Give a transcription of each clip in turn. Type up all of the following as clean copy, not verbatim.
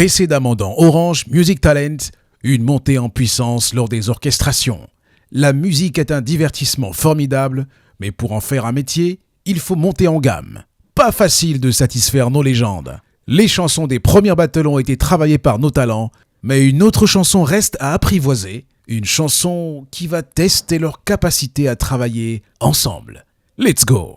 Précédemment dans Orange Music Talent, une montée en puissance lors des orchestrations. La musique est un divertissement formidable, mais pour en faire un métier, il faut monter en gamme. Pas facile de satisfaire nos légendes. Les chansons des premières battles ont été travaillées par nos talents, mais une autre chanson reste à apprivoiser, une chanson qui va tester leur capacité à travailler ensemble. Let's go!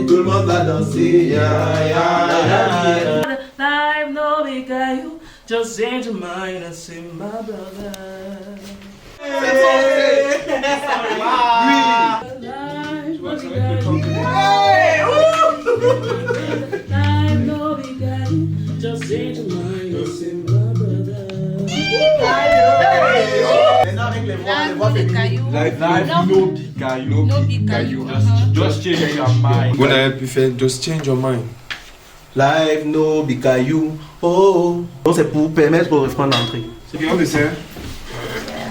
Tout le monde va danser, Life no big you, just change your mind and say my brother. Life no big you, just change your mind and say my brother. Maintenant avec les voix féminines. Life no big caillou. Just change your mind. Vous n'avez pu faire Just Change Your Mind. Life no big caillou. Oh. Donc c'est pour permettre au refrain d'entrer. C'est bien de ça.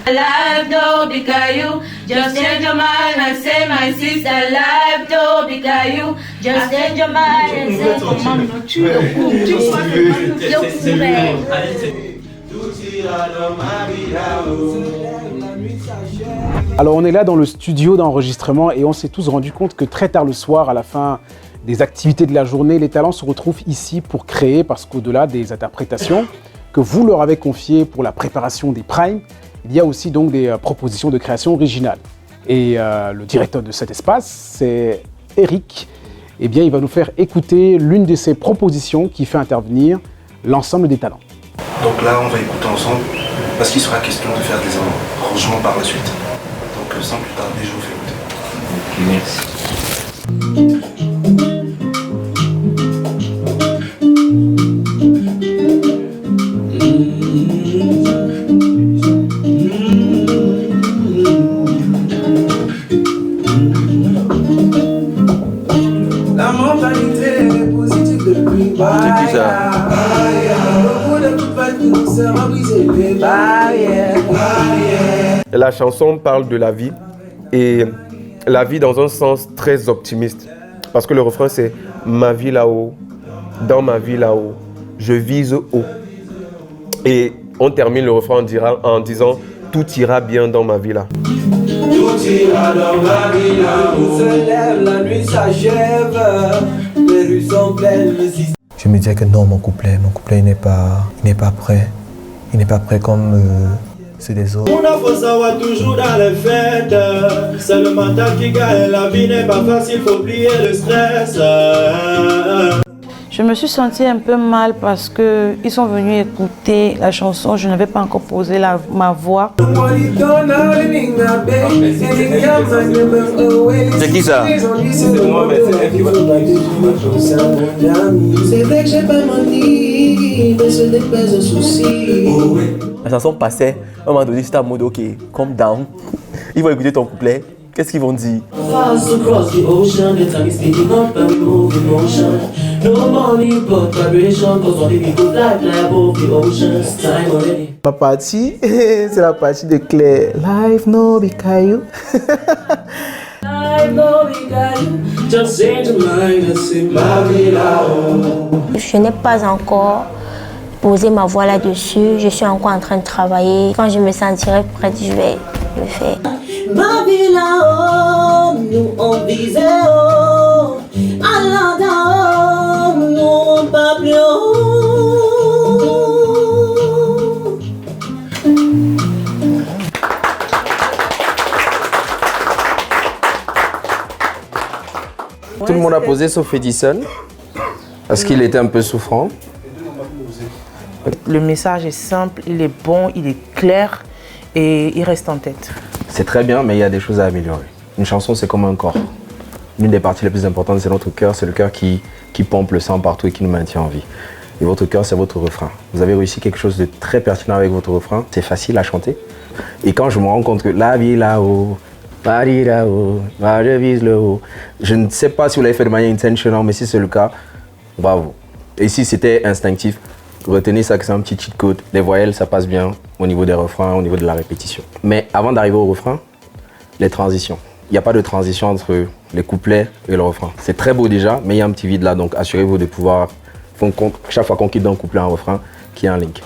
Life no big you, just change your mind and say my sister. Life no big you, just change your mind and say maman tu le Alors on est là dans le studio d'enregistrement et on s'est tous rendu compte que très tard le soir, à la fin des activités de la journée, les talents se retrouvent ici pour créer, parce qu'au-delà des interprétations que vous leur avez confiées pour la préparation des primes, il y a aussi donc des propositions de création originale. Et le directeur de cet espace, c'est Eric. Eh bien, il va nous faire écouter l'une de ses propositions qui fait intervenir l'ensemble des talents. Donc là, on va écouter ensemble, parce qu'il sera question de faire des arrangements par la suite. Donc sans plus tarder, je vous fais écouter. Merci. La mentalité est positive depuis C'est qui ça? La chanson parle de la vie, et la vie dans un sens très optimiste, parce que le refrain c'est « Ma vie là-haut, dans ma vie là-haut, je vise haut ». Et on termine le refrain en disant « Tout ira bien dans ma vie là ». Tout ira dans ma vie là où se lève, la nuit s'achève, les rues sont pleines, le système. Je me disais que non, mon couplet il n'est pas prêt. Il n'est pas prêt comme ceux des autres. On a faut savoir toujours dans les fêtes, c'est le mental qui gagne, la vie n'est pas facile, faut oublier le stress. Je me suis sentie un peu mal parce qu'ils sont venus écouter la chanson, je n'avais pas encore posé ma voix. C'est qui ça? C'est moi, mais c'est elle qui va c'est vrai que j'ai pas menti, mais ce n'est pas un souci. La chanson passait, à un moment donné, c'était en mode ok, calm down. Ils vont écouter ton couplet, qu'est-ce qu'ils vont dire? Ma partie, c'est la partie de Claire. Life no big caillou. Je n'ai pas encore posé ma voix là-dessus. Je suis encore en train de travailler. Quand je me sentirai prête, je vais le faire. Ma vie là-haut, nous on visait haut. Allah d'en haut, nous on pas plus haut. Tout le monde a posé sauf Edison, parce qu'il était un peu souffrant. Le message est simple, il est bon, il est clair et il reste en tête. C'est très bien, mais il y a des choses à améliorer. Une chanson, c'est comme un corps. l'une des parties les plus importantes, c'est notre cœur. C'est le cœur qui pompe le sang partout et qui nous maintient en vie. Et votre cœur, c'est votre refrain. Vous avez réussi quelque chose de très pertinent avec votre refrain. C'est facile à chanter. Et quand je me rends compte que la vie là-haut, Paris là-haut, je vise le haut. Je ne sais pas si vous l'avez fait de manière intentionnelle, mais si c'est le cas, bravo. Et si c'était instinctif, retenez ça que c'est un petit cheat code. Les voyelles, ça passe bien au niveau des refrains, au niveau de la répétition. Mais avant d'arriver au refrain, les transitions. Il n'y a pas de transition entre les couplets et le refrain. C'est très beau déjà, mais il y a un petit vide là, donc assurez-vous de pouvoir, chaque fois qu'on quitte d'un couplet à un refrain, qu'il y ait un link.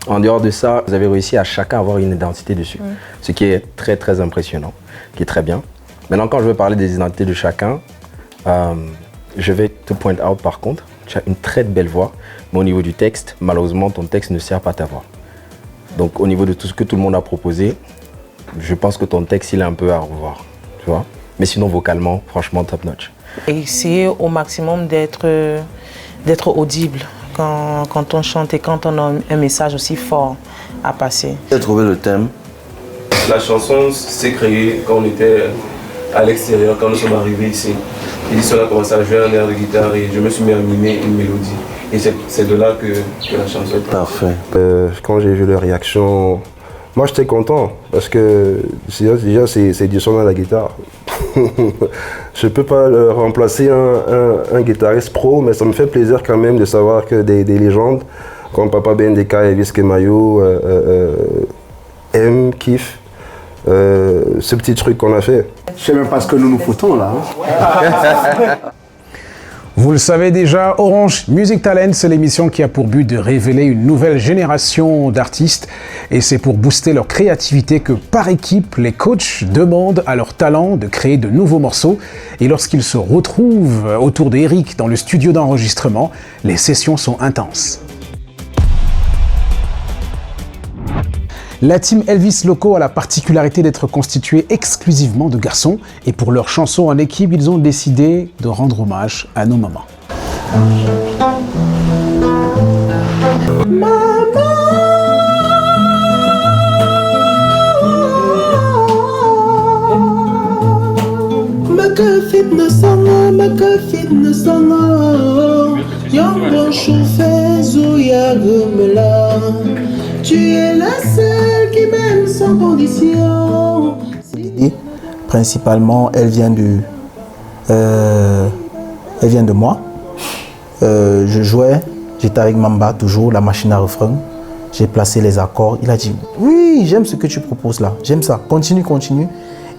En dehors de ça, vous avez réussi à chacun avoir une identité dessus, ce qui est très très impressionnant, qui est très bien. Maintenant, quand je veux parler des identités de chacun, je vais te point out par contre, tu as une très belle voix, mais au niveau du texte, malheureusement, ton texte ne sert pas ta voix. Donc au niveau de tout ce que tout le monde a proposé, je pense que ton texte, il est un peu à revoir, tu vois. Mais sinon, vocalement, franchement, top notch. Essayer au maximum d'être audible quand on chante et quand on a un message aussi fort à passer. J'ai trouvé le thème. La chanson s'est créée quand on était à l'extérieur, quand nous sommes arrivés ici. Edison a commencé à jouer un air de guitare et je me suis mis à mimer une mélodie. Et c'est de là que la chanson est parfaite. Quand j'ai vu leur réaction, moi j'étais content parce que déjà c'est Edison à la guitare. Je ne peux pas remplacer un guitariste pro, mais ça me fait plaisir quand même de savoir que des légendes comme Papa BNDK, Elvis Kemayo aiment, kiffent ce petit truc qu'on a fait. Je ne sais même pas ce que nous nous foutons là. Vous le savez déjà, Orange Music Talent, c'est l'émission qui a pour but de révéler une nouvelle génération d'artistes. Et c'est pour booster leur créativité que, par équipe, les coachs demandent à leurs talents de créer de nouveaux morceaux. Et lorsqu'ils se retrouvent autour d'Eric dans le studio d'enregistrement, les sessions sont intenses. La team Elvis Loco a la particularité d'être constituée exclusivement de garçons et pour leur chanson en équipe, ils ont décidé de rendre hommage à nos mamans. Tu es la seule qui m'aime sans condition. L'idée, principalement, elle vient de moi. Je jouais, j'étais avec Mamba toujours, la machine à refrain. J'ai placé les accords. Il a dit, oui, j'aime ce que tu proposes là. J'aime ça. Continue, continue.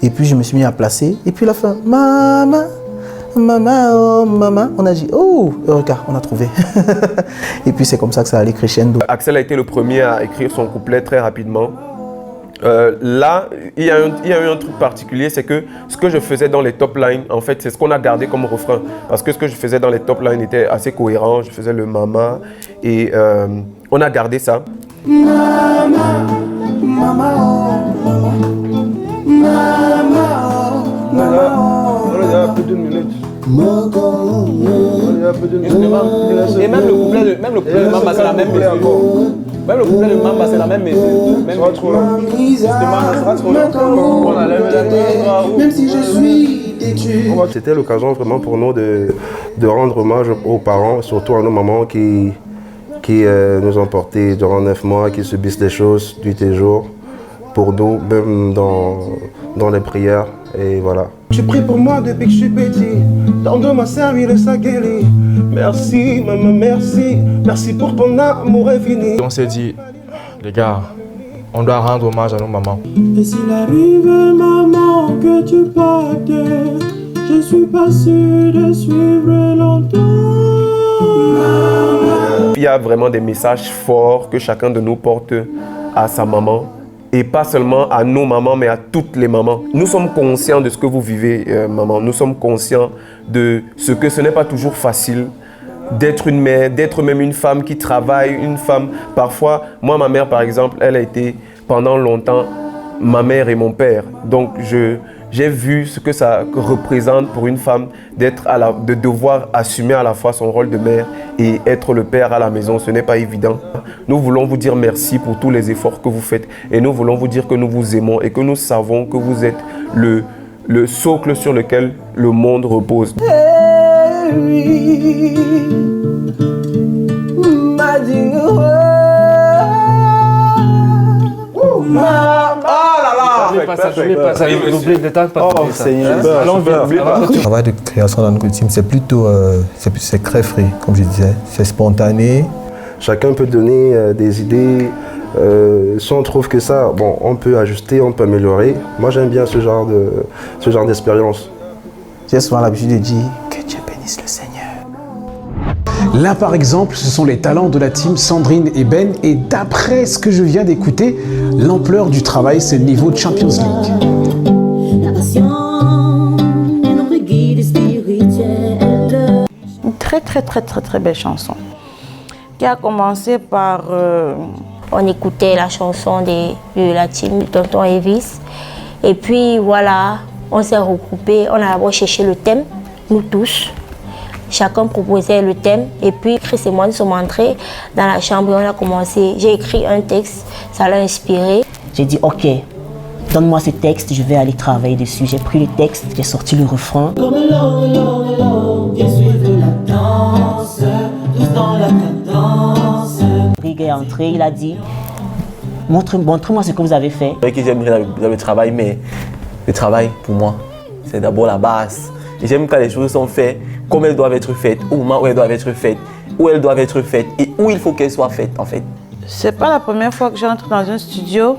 Et puis je me suis mis à placer. Et puis la fin, maman. Maman, oh, maman, on a dit, oh, Eureka, on a trouvé. Et puis c'est comme ça que ça allait crescendo. Axel a été le premier à écrire son couplet très rapidement. Là, il y a eu un truc particulier, c'est que ce que je faisais dans les top lines, en fait, c'est ce qu'on a gardé comme refrain. Parce que ce que je faisais dans les top lines était assez cohérent. Je faisais le mama et on a gardé ça. Maman, maman, maman, maman, maman. Il y a plus d'une minute. Et même le couplet de Mamba, c'est la même mesure. Même le couplet de Mamba, c'est la même mesure. Même si je suis têtu. C'était l'occasion vraiment pour nous de rendre hommage aux parents, surtout à nos mamans qui nous ont portés durant 9 mois, qui subissent des choses nuit et jour pour nous, même dans les prières. Et voilà. Tu pries pour moi depuis que je suis petit. Ton dos m'a servi de sa guérie. Merci, maman, merci. Merci pour ton amour infini. On s'est dit, les gars, on doit rendre hommage à nos mamans. Et s'il arrive, maman, que tu partes, je suis pas sûr de suivre longtemps. Il y a vraiment des messages forts que chacun de nous porte à sa maman. Et pas seulement à nos mamans, mais à toutes les mamans. Nous sommes conscients de ce que vous vivez, maman. Nous sommes conscients de ce que ce n'est pas toujours facile d'être une mère, d'être même une femme qui travaille, une femme. Parfois, moi, ma mère, par exemple, elle a été pendant longtemps ma mère et mon père. Donc, j'ai vu ce que ça représente pour une femme de devoir assumer à la fois son rôle de mère et être le père à la maison. Ce n'est pas évident. Nous voulons vous dire merci pour tous les efforts que vous faites et nous voulons vous dire que nous vous aimons et que nous savons que vous êtes le socle sur lequel le monde repose. Le travail de création dans notre team, c'est plutôt c'est très frais, comme je disais. C'est spontané. Chacun peut donner des idées. Si on trouve que ça, bon, on peut ajuster, on peut améliorer. Moi, j'aime bien ce genre d'expérience. J'ai souvent l'habitude de dire que Dieu bénisse le Seigneur. Là, par exemple, ce sont les talents de la team Sandrine et Ben. Et d'après ce que je viens d'écouter, l'ampleur du travail, c'est le niveau de Champions League. Une très belle chanson qui a commencé par... On écoutait la chanson de la team de Tonton Elvis. Et puis voilà, on s'est regroupés, on a d'abord cherché le thème, nous tous. Chacun proposait le thème et puis Chris et moi nous sommes entrés dans la chambre et on a commencé. J'ai écrit un texte, ça l'a inspiré. J'ai dit ok, donne-moi ce texte, je vais aller travailler dessus. J'ai pris le texte, j'ai sorti le refrain. Comme l'homme, viens suivre la danse, tous dans la cadence. Rick est entré, il a dit montrez-moi ce que vous avez fait. C'est vrai que j'aime le travail, mais le travail pour moi, c'est d'abord la base. Et j'aime quand les choses sont faites comme elles doivent être faites, au moment où elles doivent être faites, où elles doivent être faites et où il faut qu'elles soient faites en fait. C'est pas la première fois que j'entre dans un studio,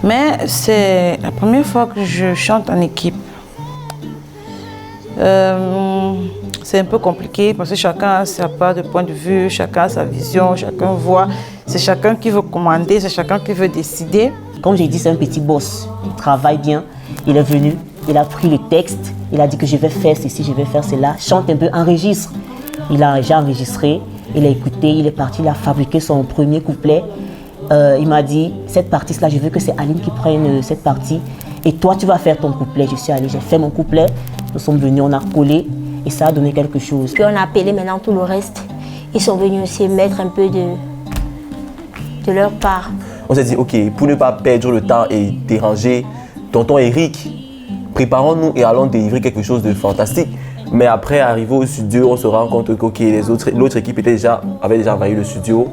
mais c'est la première fois que je chante en équipe. C'est un peu compliqué parce que chacun a sa part de point de vue, chacun a sa vision, chacun voit. C'est chacun qui veut commander, c'est chacun qui veut décider. Comme j'ai dit, c'est un petit boss. Il travaille bien. Il est venu, il a pris le texte, il a dit que je vais faire ceci, je vais faire cela. Chante un peu, enregistre. Il a déjà enregistré, il a écouté, il est parti, il a fabriqué son premier couplet. Il m'a dit, cette partie-là, je veux que c'est Aline qui prenne cette partie. Et toi, tu vas faire ton couplet. Je suis allée, j'ai fait mon couplet. Nous sommes venus, on a collé et ça a donné quelque chose. Puis on a appelé maintenant tout le reste. Ils sont venus aussi mettre un peu de leur part. On s'est dit, ok, pour ne pas perdre le temps et déranger tonton Eric, préparons-nous et allons délivrer quelque chose de fantastique. Mais après, arrivé au studio, on se rend compte que l'autre équipe avait déjà envahi le studio.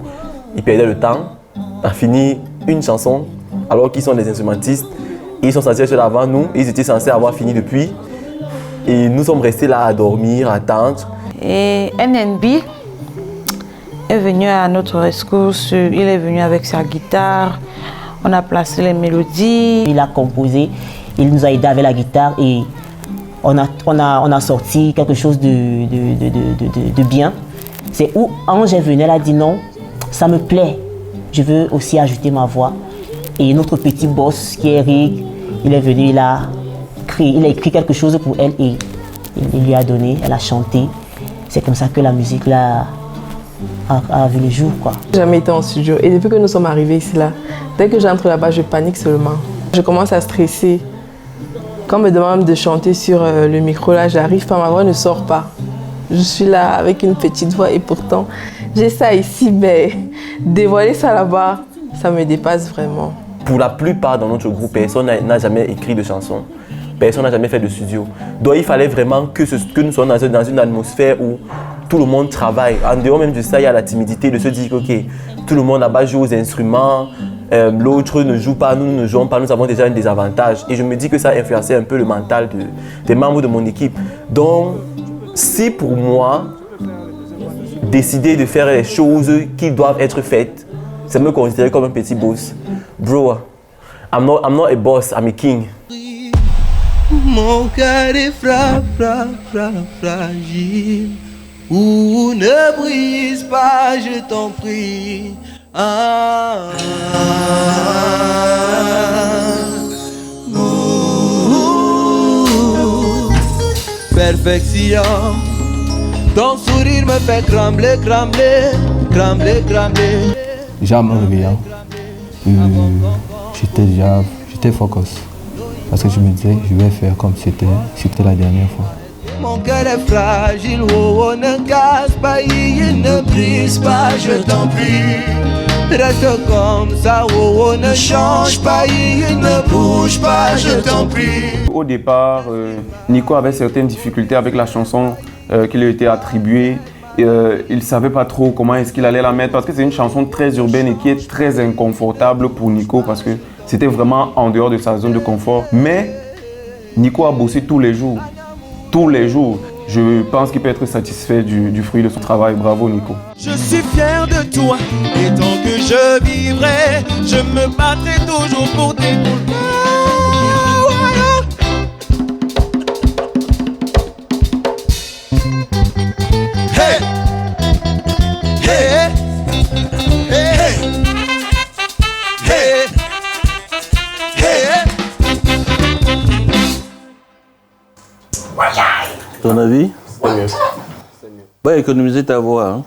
Ils perdaient le temps à finir une chanson alors qu'ils sont des instrumentistes. Ils sont censés être là avant nous, ils étaient censés avoir fini depuis. Et nous sommes restés là à dormir, à attendre. Et NNB est venu à notre rescousse, il est venu avec sa guitare, on a placé les mélodies. Il a composé, il nous a aidé avec la guitare et on a sorti quelque chose de bien. C'est où Ange est venu, elle a dit non, ça me plaît, je veux aussi ajouter ma voix. Et notre petit boss qui est Eric, il est venu, il a écrit quelque chose pour elle et il lui a donné, elle a chanté. C'est comme ça que la musique là a vu le jour, quoi. J'ai jamais été en studio et depuis que nous sommes arrivés ici là, dès que j'entre là-bas, je panique seulement. Je commence à stresser. Quand on me demande de chanter sur le micro là, j'arrive pas, ma voix ne sort pas. Je suis là avec une petite voix et pourtant j'ai ça ici, mais dévoiler ça là-bas, ça me dépasse vraiment. Pour la plupart dans notre groupe, personne n'a jamais écrit de chanson. Personne n'a jamais fait de studio. Donc il fallait vraiment que nous soyons dans une atmosphère où tout le monde travaille. En dehors même de ça, il y a la timidité de se dire que okay, tout le monde là-bas joue aux instruments, l'autre ne joue pas, nous ne jouons pas, nous avons déjà un désavantage. Et je me dis que ça a influencé un peu le mental des membres de mon équipe. Donc si pour moi, décider de faire les choses qui doivent être faites, c'est me considérer comme un petit boss. Bro, I'm not a boss, I'm a king. Mon cœur est fragile. Ou ne brise pas, je t'en prie. Perfection. Ton sourire me fait trembler. Déjà en me réveillant, j'étais focus. Parce que je me disais, je vais faire comme c'était la dernière fois. Mon cœur est fragile, oh, ne casse pas, il ne brise pas, je t'en prie. Reste comme ça, oh, oh, ne change pas, il ne bouge pas, je t'en prie. Au départ, Nico avait certaines difficultés avec la chanson qui lui a été attribuée. Il ne savait pas trop comment est-ce qu'il allait la mettre parce que c'est une chanson très urbaine et qui est très inconfortable pour Nico parce que c'était vraiment en dehors de sa zone de confort. Mais Nico a bossé tous les jours. Tous les jours. Je pense qu'il peut être satisfait du fruit de son travail. Bravo Nico. Je suis fier de toi et tant que je vivrai, je me battrai toujours pour tes couleurs. Hey! Hey! Hey! Hey! Hey! Ton avis? C'est mieux. Va économiser ta voix. Hein.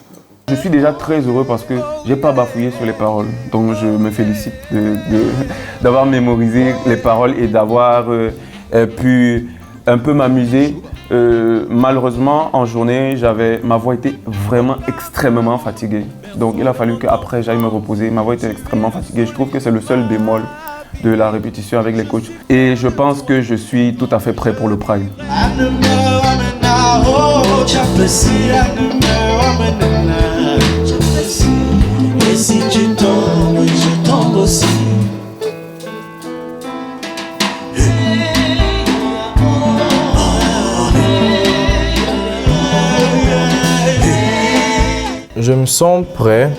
Je suis déjà très heureux parce que je n'ai pas bafouillé sur les paroles. Donc je me félicite d'avoir mémorisé les paroles et d'avoir pu un peu m'amuser. Malheureusement, en journée, ma voix était vraiment extrêmement fatiguée. Donc il a fallu qu'après j'aille me reposer. Ma voix était extrêmement fatiguée. Je trouve que c'est le seul bémol de la répétition avec les coachs. Et je pense que je suis tout à fait prêt pour le Prime. Et si tu tombes, je tombe aussi. Je me sens prêt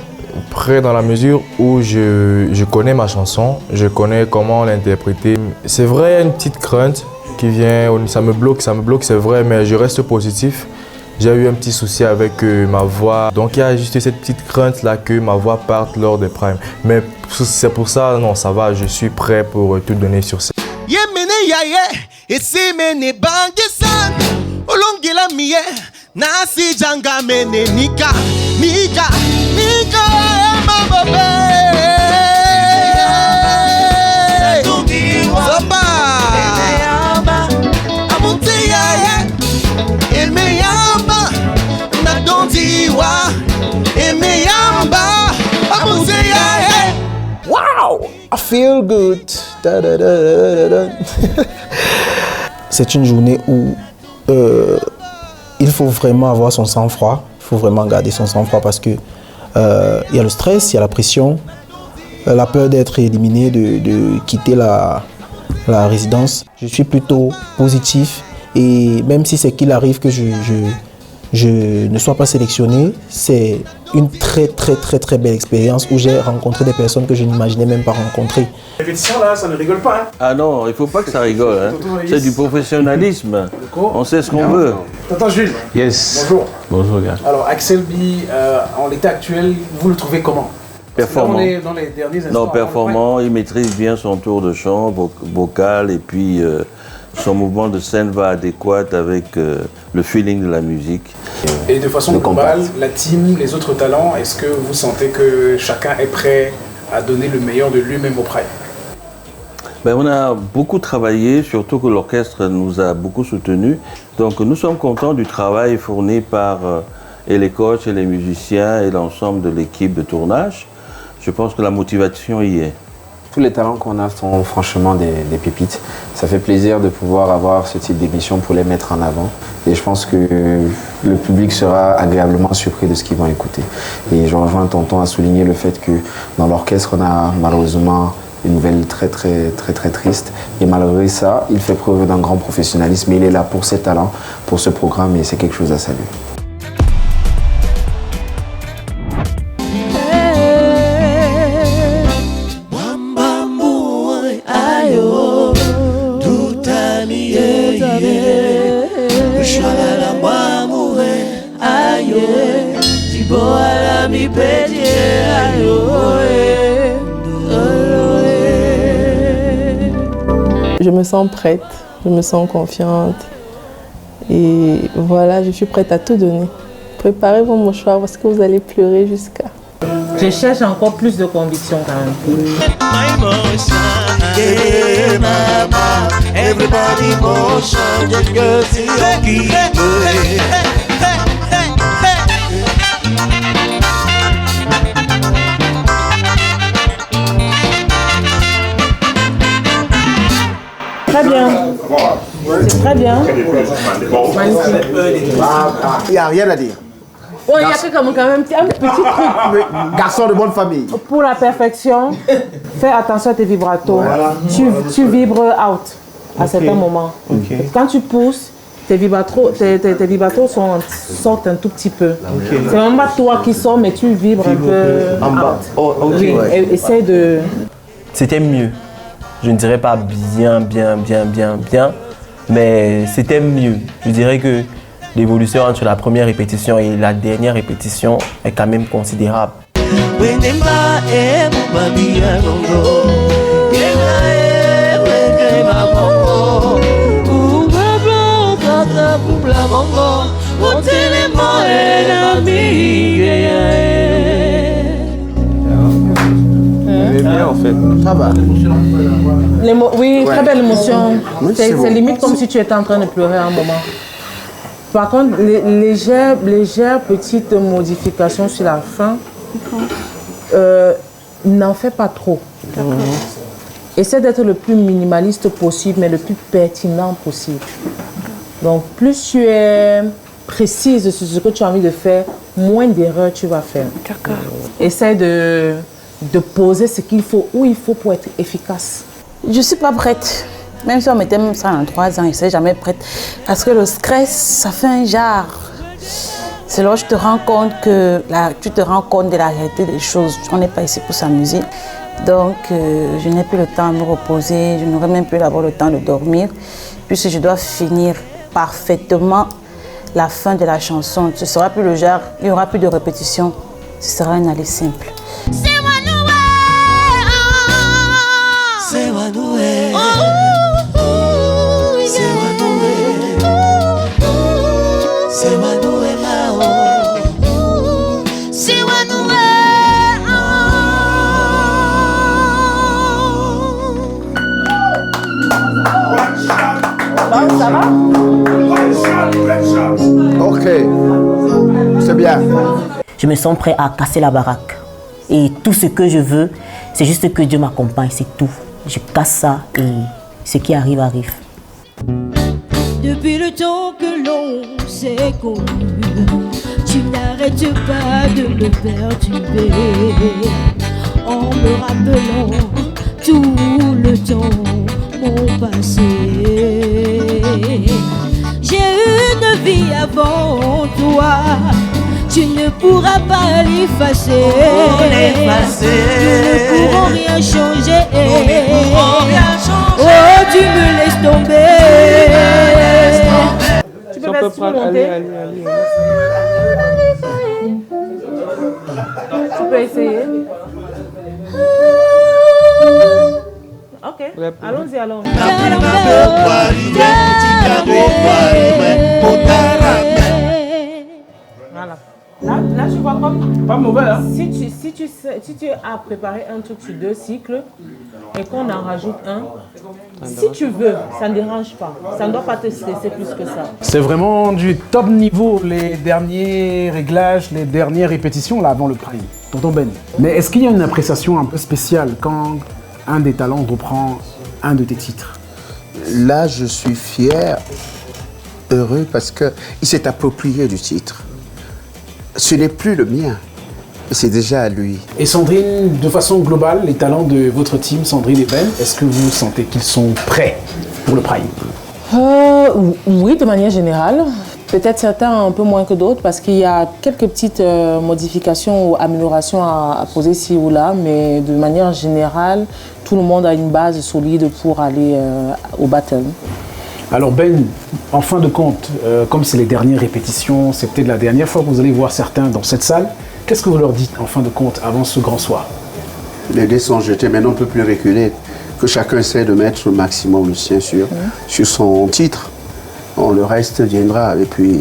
dans la mesure où je connais ma chanson, je connais comment l'interpréter. C'est vrai, il y a une petite crainte qui vient, ça me bloque, c'est vrai, mais je reste positif. J'ai eu un petit souci avec ma voix, donc il y a juste cette petite crainte là que ma voix parte lors des primes. Mais c'est pour ça, non, ça va, je suis prêt pour tout donner sur scène. Nasi janga mene nika mababe Soba Amutia Emeyamba Nadondiwa Emeyamba Amutia. Wow, I feel good. Da, da, da, da, da. C'est une journée où il faut vraiment avoir son sang-froid, il faut vraiment garder son sang-froid parce que il y a le stress, il y a la pression, la peur d'être éliminé, de quitter la résidence. Je suis plutôt positif et même si c'est qu'il arrive que je ne sois pas sélectionné, c'est une très belle expérience où j'ai rencontré des personnes que je n'imaginais même pas rencontrer. La répétition là, ça ne rigole pas. Hein. Ah non, il ne faut pas que ça rigole. Hein. C'est du professionnalisme. On sait ce qu'on veut. Tonton Jules. Yes. Bonjour. Bonjour gars. Alors Axel B, en l'état actuel, vous le trouvez comment? Performant. Là, on est dans les derniers instants. Non, performant, il maîtrise bien son tour de chant vocal et puis son mouvement de scène va adéquat avec le feeling de la musique. Et de façon globale, la team, les autres talents, est-ce que vous sentez que chacun est prêt à donner le meilleur de lui-même au Prime? Ben, on a beaucoup travaillé, surtout que l'orchestre nous a beaucoup soutenus. Donc nous sommes contents du travail fourni par et les coachs et les musiciens et l'ensemble de l'équipe de tournage. Je pense que la motivation y est. Tous les talents qu'on a sont franchement des pépites. Ça fait plaisir de pouvoir avoir ce type d'émission pour les mettre en avant. Et je pense que le public sera agréablement surpris de ce qu'ils vont écouter. Et je rejoins Tonton à souligner le fait que dans l'orchestre, on a malheureusement une nouvelle très triste. Et malgré ça, il fait preuve d'un grand professionnalisme. Il est là pour ses talents, pour ce programme et c'est quelque chose à saluer. Je me sens prête, je me sens confiante et voilà, je suis prête à tout donner. Préparez vos mouchoirs parce que vous allez pleurer jusqu'à... Je cherche encore plus de conviction quand même. C'est très bien. Il n'y a rien à dire. Oh, il y a quand même un petit truc. Garçon de bonne famille. Pour la perfection, fais attention à tes vibratos. Voilà. Tu vibres out à certains moments. Quand tu pousses, tes vibratos sortent un tout petit peu. C'est vraiment pas toi qui sors, mais tu vibres un peu en bas. Oui, essaie de... C'était mieux. Je ne dirais pas bien, mais c'était mieux. Je dirais que l'évolution entre la première répétition et la dernière répétition est quand même considérable. En fait. Ça va. Oui, Ouais. très belle émotion. Oui, c'est bon. limite comme si tu étais en train de pleurer à un moment. Par contre, légères petites modifications sur la fin, n'en fais pas trop. Essaie d'être le plus minimaliste possible, mais le plus pertinent possible. Donc, plus tu es précise sur ce que tu as envie de faire, moins d'erreurs tu vas faire. D'accord. Essaie de poser ce qu'il faut, où il faut pour être efficace. Je ne suis pas prête. Même si on mettait ça en 3 ans, je ne serais jamais prête. Parce que le stress, ça fait un genre. C'est là où tu te rends compte de la réalité des choses. On n'est pas ici pour s'amuser. Donc, je n'ai plus le temps de me reposer. Je n'aurai même plus d'avoir le temps de dormir. Puisque je dois finir parfaitement la fin de la chanson. Ce ne sera plus le genre, il n'y aura plus de répétition. Ce sera un aller simple. Ça va? Ok, c'est bien. Je me sens prêt à casser la baraque. Et tout ce que je veux, c'est juste que Dieu m'accompagne, c'est tout. Je casse ça et ce qui arrive, arrive. Depuis le temps que l'on s'est connu, tu n'arrêtes pas de me perturber en me rappelant tout le temps mon passé. J'ai une vie avant toi, tu ne pourras pas l'effacer. Nous ne pourrons rien changer. Oh, tu me laisses tomber. Tu peux monter. Allez. Tu peux essayer. Ok, allons-y. Voilà. Là, tu vois comme... Pas mauvais, hein? Si tu as préparé un truc sur 2 cycles et qu'on en rajoute un, si tu veux, ça ne dérange pas. Ça ne doit pas te stresser plus que ça. C'est vraiment du top niveau, les derniers réglages, les dernières répétitions là avant le prime. Tonton Ben. Mais est-ce qu'il y a une appréciation un peu spéciale quand un des talents reprend un de tes titres? Là, je suis fier, heureux, parce qu'il s'est approprié du titre. Ce n'est plus le mien, c'est déjà à lui. Et Sandrine, de façon globale, les talents de votre team, Sandrine et Ben, est-ce que vous sentez qu'ils sont prêts pour le prime? Oui, de manière générale. Peut-être certains un peu moins que d'autres parce qu'il y a quelques petites modifications ou améliorations à poser ci ou là, mais de manière générale, tout le monde a une base solide pour aller au battle. Alors Ben, en fin de compte, comme c'est les dernières répétitions, c'est peut-être la dernière fois que vous allez voir certains dans cette salle, qu'est-ce que vous leur dites en fin de compte avant ce grand soir? Les dés sont jetés, maintenant on ne peut plus reculer. Que chacun essaie de mettre le maximum le sien sur son titre. Le reste viendra. Et puis,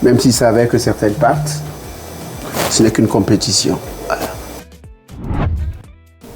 même s'il savait que certaines partent, ce n'est qu'une compétition. Voilà.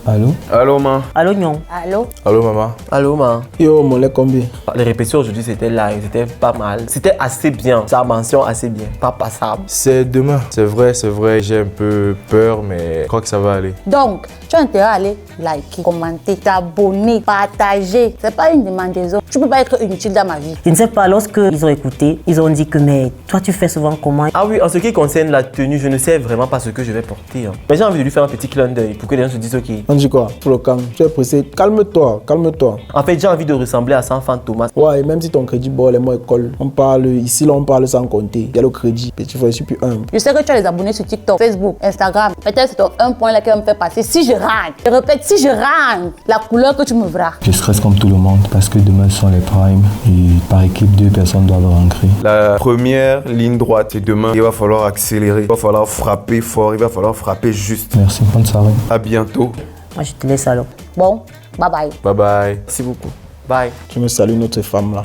Allô? Allô, ma. Allô, non. Allô? Allô, maman. Allô, ma. Yo, mon lait combien? Les répétitions aujourd'hui, c'était live, c'était pas mal. C'était assez bien. Ça mention assez bien, pas passable. C'est demain. C'est vrai, j'ai un peu peur, mais je crois que ça va aller. Donc, tu as intérêt à aller liker, commenter, t'abonner, partager. C'est pas une demande des autres. Tu peux pas être inutile dans ma vie. Je ne sais pas, lorsqu'ils ont écouté, ils ont dit que mais toi tu fais souvent comment? Ah oui, en ce qui concerne la tenue, je ne sais vraiment pas ce que je vais porter. Mais j'ai envie de lui faire un petit clin d'œil pour que les gens se disent ok. On dit quoi? Pour le calme. Tu es pressé. Calme-toi, calme-toi. En fait, j'ai envie de ressembler à Sanfant Thomas. Ouais, et même si ton crédit bon, les mots école. On parle, ici là on parle sans compter. Il y a le crédit. Petit frère, je suis plus humble. Je sais que tu as les abonnés sur TikTok, Facebook, Instagram. Peut-être c'est ton un point là qui va me faire passer. Si je rate, je répète, si je rate la couleur que tu me verras. Je stresse comme tout le monde parce que demain sont les primes et par équipe 2 personnes doivent rentrer. La première ligne droite, c'est demain. Il va falloir accélérer, il va falloir frapper fort, il va falloir frapper juste. Merci, bonne soirée. À bientôt. Moi je te laisse alors. Bon, bye bye. Bye bye. Merci beaucoup. Bye. Tu me salues notre femme là.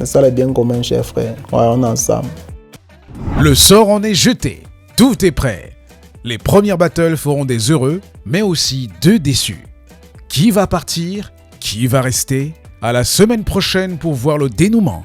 Ça est bien commun, cher frère. Ouais, on est ensemble. Le sort en est jeté. Tout est prêt. Les premières battles feront des heureux, mais aussi 2 déçus. Qui va partir? Qui va rester? À la semaine prochaine pour voir le dénouement.